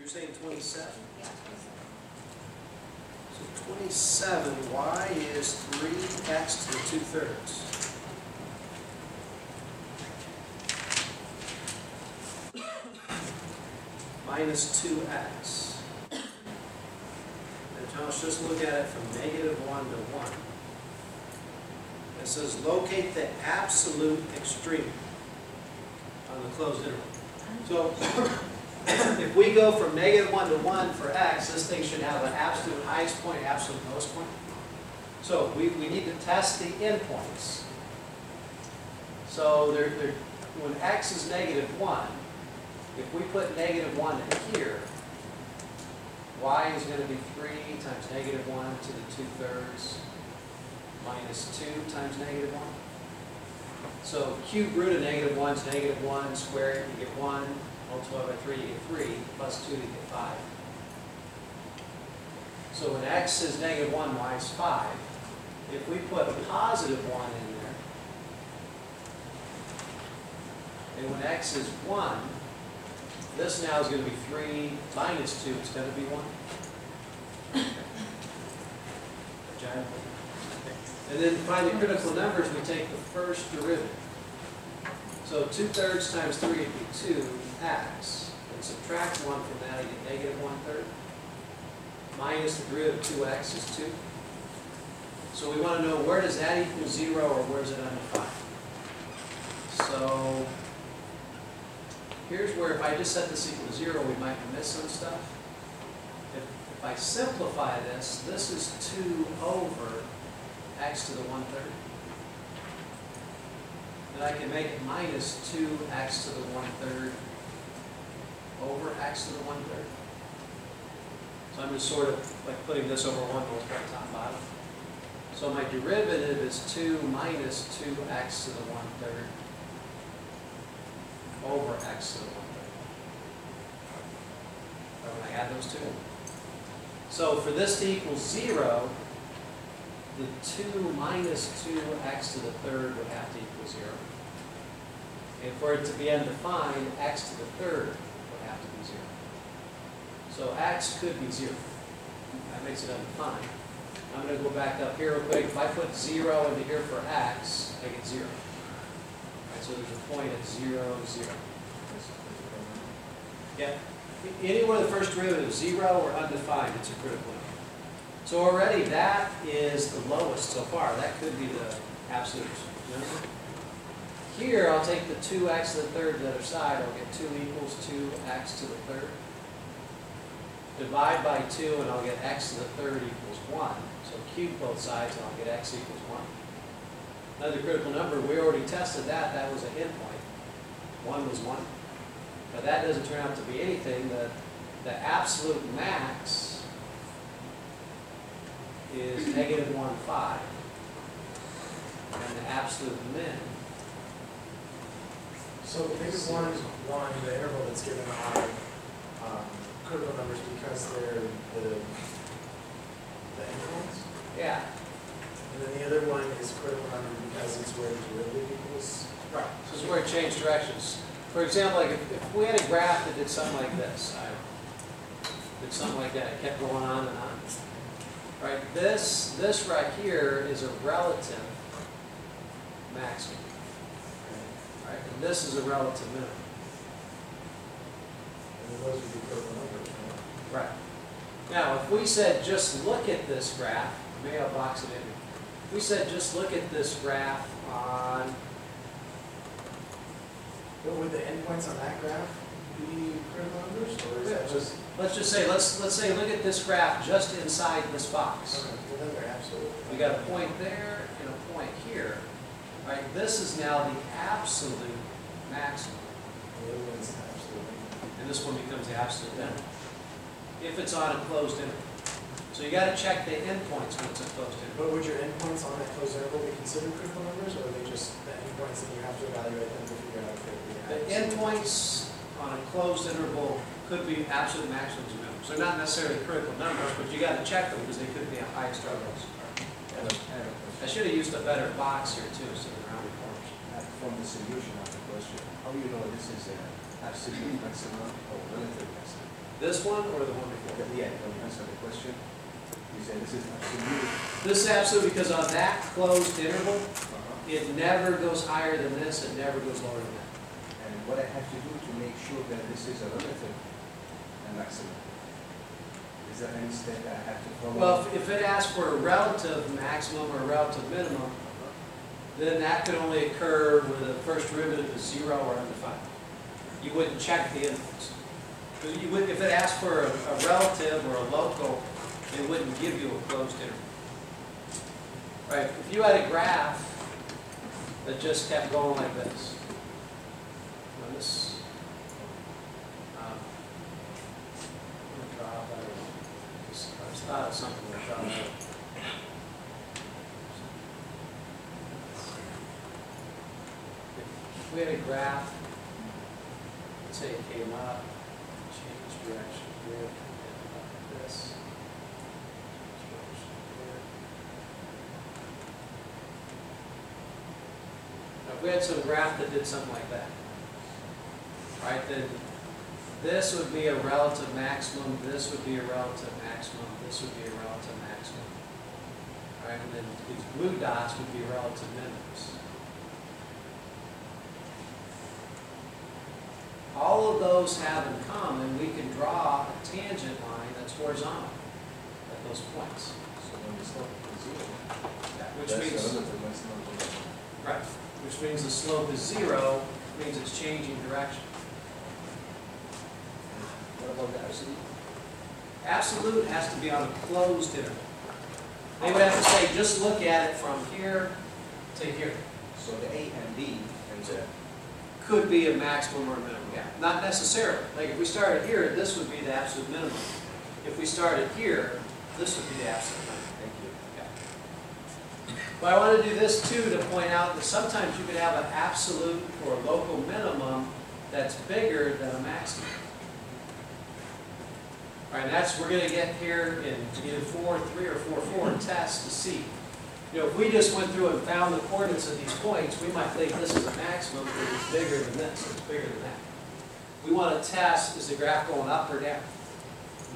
you're saying 27? Yeah, 27. So 27, y is 3x to the 2/3. Minus 2x. And Josh, just look at it from -1 to 1. It says locate the absolute extreme on the closed interval. So if we go from -1 to 1 for x, this thing should have an absolute highest point, absolute lowest point. So we need to test the endpoints. So when x is -1, if we put -1 in here, y is going to be 3 times -1 to the 2/3 minus 2 times -1. So cube root of -1 is -1, square it, you get 1, multiply by 3, you get 3, plus 2, you get 5. So when x is -1, y is 5. If we put a positive 1 in there, and when x is 1, this now is going to be 3 minus 2, it's going to be 1. Giant. And then to find the critical numbers, we take the first derivative. So 2/3 times 3 would be 2x. And subtract 1 from that, you get -1/3. Minus the derivative of 2x is 2. So we want to know, where does that equal 0 or where is it undefined? So here's where, if I just set this equal to 0, we might miss some stuff. If I simplify this, this is 2 over x to the 1/3. And I can make it minus 2x to the 1/3 over x to the 1/3. So I'm just sort of like putting this over 1 multiplied top and bottom. So my derivative is 2 minus 2x to the 1/3 over x to the 1/3. So when I add those two. So for this to equal 0, the 2 minus 2x to the 3rd would have to equal 0. And for it to be undefined, x to the 3rd would have to be 0. So x could be 0. That makes it undefined. I'm going to go back up here real quick. If I put 0 into here for x, I get 0. Right, so there's a point at 0, 0. Yeah. Anywhere the first derivative is 0 or undefined, it's a critical number. So already that is the lowest so far. That could be the absolute number. Here I'll take the 2x to the 3rd to the other side. I'll get 2 equals 2x to the 3rd. Divide by 2 and I'll get x to the 3rd equals 1. So cube both sides and I'll get x equals 1. Another critical number, we already tested that. That was an endpoint. 1 was 1. But that doesn't turn out to be anything. The absolute max is -1,5. And the absolute min. So -1 is 1, the interval that's given are critical numbers because they're the intervals? Yeah. And then the other one is critical number because it's where the derivative equals? Right. So this is where it changed directions. For example, like if we had a graph that did something like this, did something like that, it kept going on and on. Right, this right here is a relative maximum. Right, and this is a relative minimum. And then those would be critical numbers, right? Right. Now, if we said just look at this graph, maybe I'll box it in. If we said just look at this graph on. But would the endpoints on that graph be critical numbers, or is that just? Let's just say let's say look at this graph just inside this box. Okay, well then they're absolute. We got a point there and a point here. Right? This is now the absolute maximum. The other one's absolute. And this one becomes the absolute minimum. If it's on a closed interval. So you got to check the endpoints when it's a closed interval. But would your endpoints on that closed interval be considered critical numbers, or are they just the endpoints and you have to evaluate them to figure out if they're The endpoints on a closed interval could be absolute maximums or minimums. They're not necessarily critical numbers, but you got to check them because they could be a highest or lowest. I should have used a better box here too, so they're rounded corners. From the solution of the question, how do you know this is an absolute maximum or relative maximum? This one or the one before? Yeah, can you answer the question? You said this is absolute. This is absolute because on that closed interval, Uh-huh. it never goes higher than this, it never goes lower than that. And what I have to do to make sure that this is a relative and maximum? Is there any step I have to follow? Well, if it asks for a relative maximum or a relative minimum, then that could only occur where the first derivative is 0 or undefined. You wouldn't check the inputs. You would, if it asked for a relative or a local, it wouldn't give you a closed interval. Right? If you had a graph that just kept going like this, now this, I'm going to draw out that. I just thought of something to draw out. If we had a graph, let's say it came up, changed direction here, and like this. Now, if we had some graph that did something like that, right, then this would be a relative maximum, this would be a relative maximum, this would be a relative maximum. Right, and then these blue dots would be relative minimums. All of those have in common, we can draw a tangent line that's horizontal at those points. So when the slope is 0, Which that's means, a relative maximum. right, which means the slope is 0, means it's changing direction. What about the absolute? Absolute has to be on a closed interval. They would have to say, just look at it from here to here. So the A and B and the Could be a maximum or a minimum, yeah. Not necessarily. Like if we started here, this would be the absolute minimum. If we started here, this would be the absolute minimum. thank you. Yeah. But I want to do this too to point out that sometimes you could have an absolute or a local minimum that's bigger than a maximum. All right, that's we're going to get here in either 4.3 or 4.4 tests to see. You know, if we just went through and found the coordinates of these points, we might think this is a maximum because it's bigger than this, or it's bigger than that. We want to test, is the graph going up or down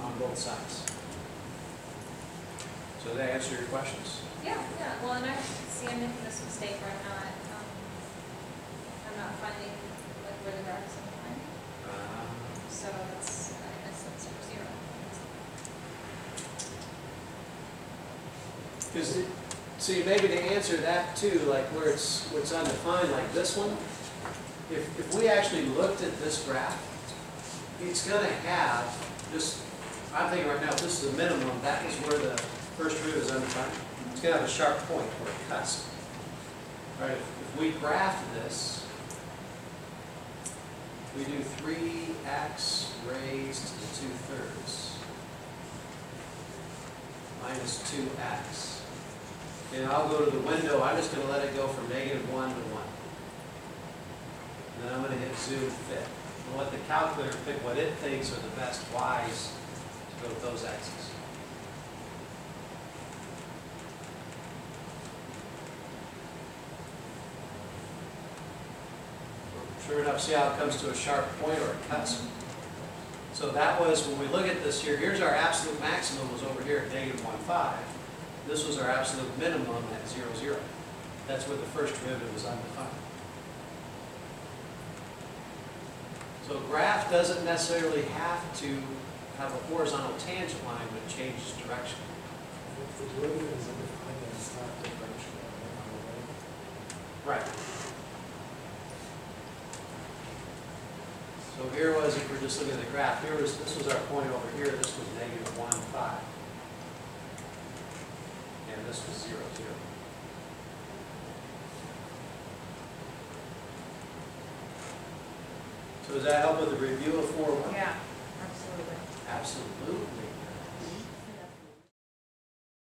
on both sides? So did that answer your questions? Yeah. Well, and I see I'm making this mistake where I'm not finding like where the graph is on the line. So that's, I guess that's 0. Because see, maybe to answer that too, like where it's undefined, like this one, if we actually looked at this graph, it's going to have just, I'm thinking right now, if this is the minimum, that is where the first root is undefined. It's going to have a sharp point or a cusp. Right? If we graph this, we do 3x raised to the 2/3 minus 2x. And I'll go to the window, I'm just going to let it go from -1 to 1. And then I'm going to hit zoom fit. And let the calculator pick what it thinks are the best y's to go with those axes. Sure enough, see how it comes to a sharp point or a cusp? So that was, when we look at this here, here's our absolute maximum was over here at -1.5. This was our absolute minimum at 0.0. That's where the first derivative was undefined. So a graph doesn't necessarily have to have a horizontal tangent line when it changes direction. If the derivative is undefined, then it's not differentiable. Right. So here was, if we're just looking at the graph, this was our point over here, this was -1.5. And this was 0.0. So does that help with the review of 4.1? Yeah, absolutely. Absolutely.